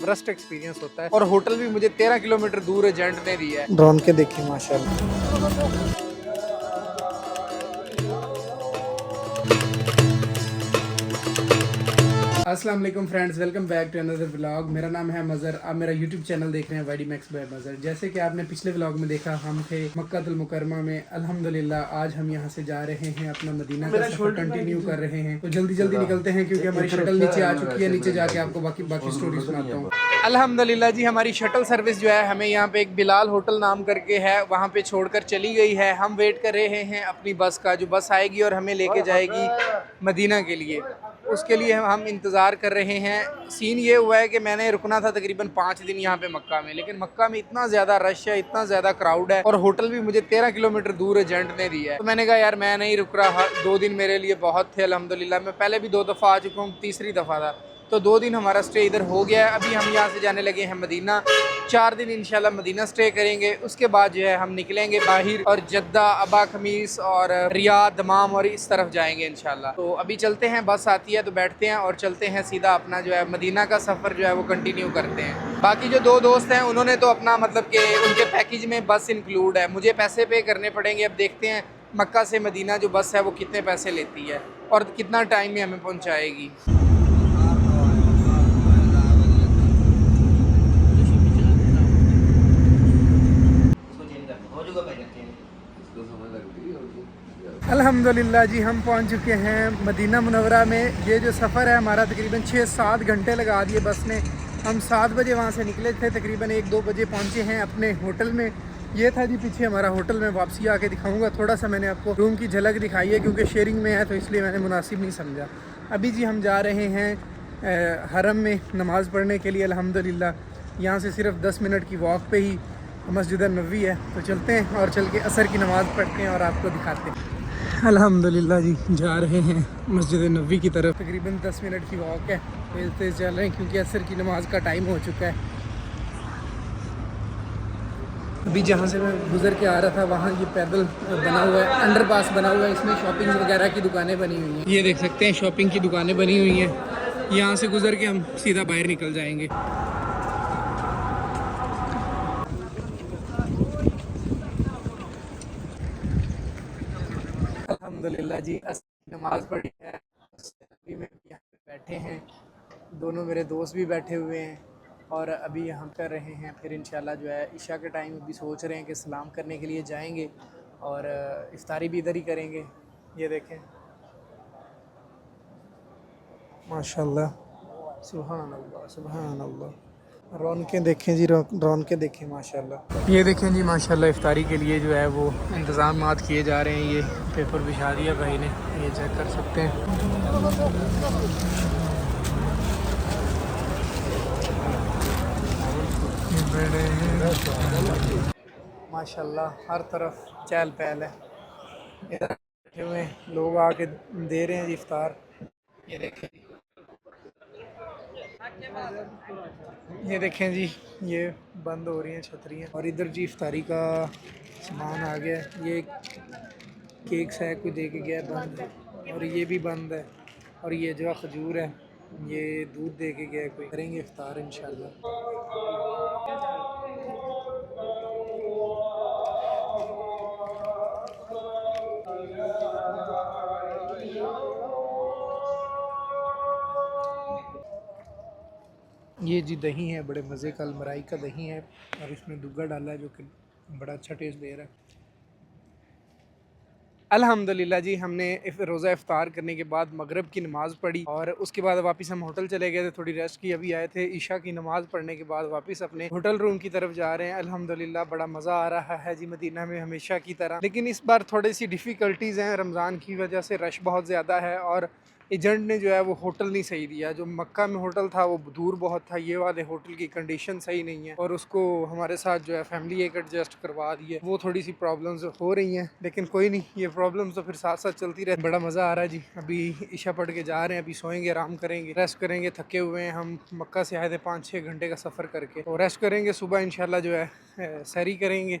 ज़बरदस्त एक्सपीरियंस होता है। और होटल भी मुझे 13 किलोमीटर दूर एजेंट ने दिया है। ड्रोन के देखिए माशाल्लाह। अस्सलाम वालेकुम friends, welcome back to another vlog. मेरा नाम है मज़र। आप मेरा यूट्यूब चैनल देख रहे हैं वाईडी मैक्स बाय मज़र। जैसे कि आपने पिछले व्लॉग में देखा, हम थे मक्कातुल मुकरमा में। अल्हम्दुलिल्लाह आज हम यहाँ से जा रहे हैं, अपना मदीना का सफर कंटिन्यू कर रहे हैं। तो जल्दी जल्दी निकलते हैं क्योंकि हमारी शटल नीचे आ चुकी है। नीचे जाके आपको बाकी स्टोरी सुनाता हूँ। अल्हम्दुलिल्लाह जी, हमारी शटल सर्विस जो है हमें यहाँ पे एक बिलाल होटल नाम करके है, वहाँ पे छोड़कर चली गई है। हम वेट कर रहे हैं अपनी बस का, जो बस आएगी और हमें लेके जाएगी मदीना के लिए। उसके लिए हम इंतज़ार कर रहे हैं। सीन ये हुआ है कि मैंने रुकना था तकरीबन 5 दिन यहाँ पे मक्का में, लेकिन मक्का में इतना ज़्यादा रश है, इतना ज़्यादा क्राउड है, और होटल भी मुझे 13 किलोमीटर दूर एजेंट ने दिया है। तो मैंने कहा यार मैं नहीं रुक रहा, 2 दिन मेरे लिए बहुत थे। अल्हम्दुलिल्लाह मैं पहले भी 2 दफ़ा आ चुका हूँ, तीसरी दफ़ा था। तो 2 दिन हमारा स्टे इधर हो गया है। अभी हम यहाँ से जाने लगे हैं मदीना। 4 दिन इंशाल्लाह मदीना स्टे करेंगे। उसके बाद जो है हम निकलेंगे बाहर और जद्दा, अबा खमीस और रियाद, दमाम और इस तरफ जाएंगे इंशाल्लाह। तो अभी चलते हैं, बस आती है तो बैठते हैं और चलते हैं सीधा अपना जो है मदीना का सफ़र जो है वो कंटिन्यू करते हैं। बाकी जो 2 दोस्त हैं उन्होंने तो अपना मतलब कि उनके पैकेज में बस इंक्लूड है, मुझे पैसे पे करने पड़ेंगे। अब देखते हैं मक्का से मदीना जो बस है वो कितने पैसे लेती है और कितना टाइम में हमें पहुँचाएगी। अल्हम्दुलिल्लाह जी, हम पहुंच चुके हैं मदीना मुनव्वरा में। ये जो सफ़र है हमारा तकरीबन 6-7 घंटे लगा दिए बस ने। हम 7 बजे वहाँ से निकले थे, तकरीबन 1-2 बजे पहुँचे हैं अपने होटल में। ये था जी पीछे हमारा होटल। में वापसी आके दिखाऊंगा। थोड़ा सा मैंने आपको रूम की झलक दिखाई है क्योंकि शेयरिंग में है तो इसलिए मैंने मुनासिब नहीं समझा। अभी जी हम जा रहे हैं हरम में नमाज़ पढ़ने के लिए। अल्हम्दुलिल्लाह यहाँ से सिर्फ 10 मिनट की वॉक पे ही मस्जिद नबवी है। तो चलते हैं और चल के असर की नमाज़ पढ़ते हैं और आपको दिखाते हैं। अल्हम्दुलिल्लाह जी जा रहे हैं मस्जिद नबवी की तरफ। तकरीबन 10 मिनट की वॉक है, तेज़ तेज़ चल रहे हैं क्योंकि असर की नमाज़ का टाइम हो चुका है। अभी जहाँ से मैं गुज़र के आ रहा था वहाँ ये पैदल बना हुआ है, अंडरपास बना हुआ है। इसमें शॉपिंग वगैरह की दुकानें बनी हुई हैं। ये देख सकते हैं शॉपिंग की दुकानें बनी हुई हैं। यहाँ से गुज़र के हम सीधा बाहर निकल जाएंगे। अल्हम्दुलिल्लाह जी नमाज़ पढ़ी है, अभी में यहाँ पे बैठे हैं। दोनों मेरे दोस्त भी बैठे हुए हैं और अभी हम कर रहे हैं। फिर इंशाल्लाह जो है इशा के टाइम अभी सोच रहे हैं कि सलाम करने के लिए जाएंगे और इफ्तारी भी इधर ही करेंगे। ये देखें माशाल्लाह, सुभान अल्लाह सुभान अल्लाह। रौनकें देखें जी, रौनकें देखें माशाल्लाह। ये देखें जी माशाल्लाह, इफ्तारी के लिए जो है वो इंतज़ामात किए जा रहे हैं। ये पेपर बिछा दिया भाई ने, ये चेक कर सकते हैं। माशाल्लाह हर तरफ चहल पहल है। इधर बैठे हुए लोग आके दे रहे हैं जी इफ्तार। ये देखें, ये देखें जी, ये बंद हो रही हैं छतरियाँ। और इधर जी इफ्तारी का सामान आ गया है। ये केक्स है, कोई दे के गया बंद, और ये भी बंद है। और ये जो खजूर है ये दूध दे के गया कोई। करेंगे इफ्तार इंशाल्लाह। ये जी दही है, बड़े मज़े का अलमराई का दही है और इसमें दुग्गा डाला है जो कि बड़ा अच्छा टेस्ट दे रहा है। अल्हम्दुलिल्लाह जी, हमने रोज़ा इफ्तार करने के बाद मगरिब की नमाज़ पढ़ी और उसके बाद वापस हम होटल चले गए थे, थोड़ी रेस्ट की। अभी आए थे ईशा की नमाज़ पढ़ने के बाद वापस अपने होटल रूम की तरफ जा रहे हैं। अल्हम्दुलिल्लाह बड़ा मज़ा आ रहा है जी मदीना में हमेशा की तरह, लेकिन इस बार थोड़ी सी डिफ़िकल्टीज़ हैं। रमज़ान की वजह से रश बहुत ज़्यादा है और एजेंट ने जो है वो होटल नहीं सही दिया। जो मक्का में होटल था वो दूर बहुत था, ये वाले होटल की कंडीशन सही नहीं है और उसको हमारे साथ जो है फैमिली एक एडजस्ट करवा दी है। वो थोड़ी सी प्रॉब्लम्स हो रही हैं, लेकिन कोई नहीं, ये प्रॉब्लम्स तो फिर साथ साथ चलती रहती। बड़ा मज़ा आ रहा है जी। अभी ईशा पढ़ के जा रहे हैं, अभी सोएंगे, आराम करेंगे, रेस्ट करेंगे। थके हुए हैं, हम मक्का से आए थे 5-6 घंटे का सफ़र करके, तो रेस्ट करेंगे। सुबह इंशाल्लाह जो है सहरी करेंगे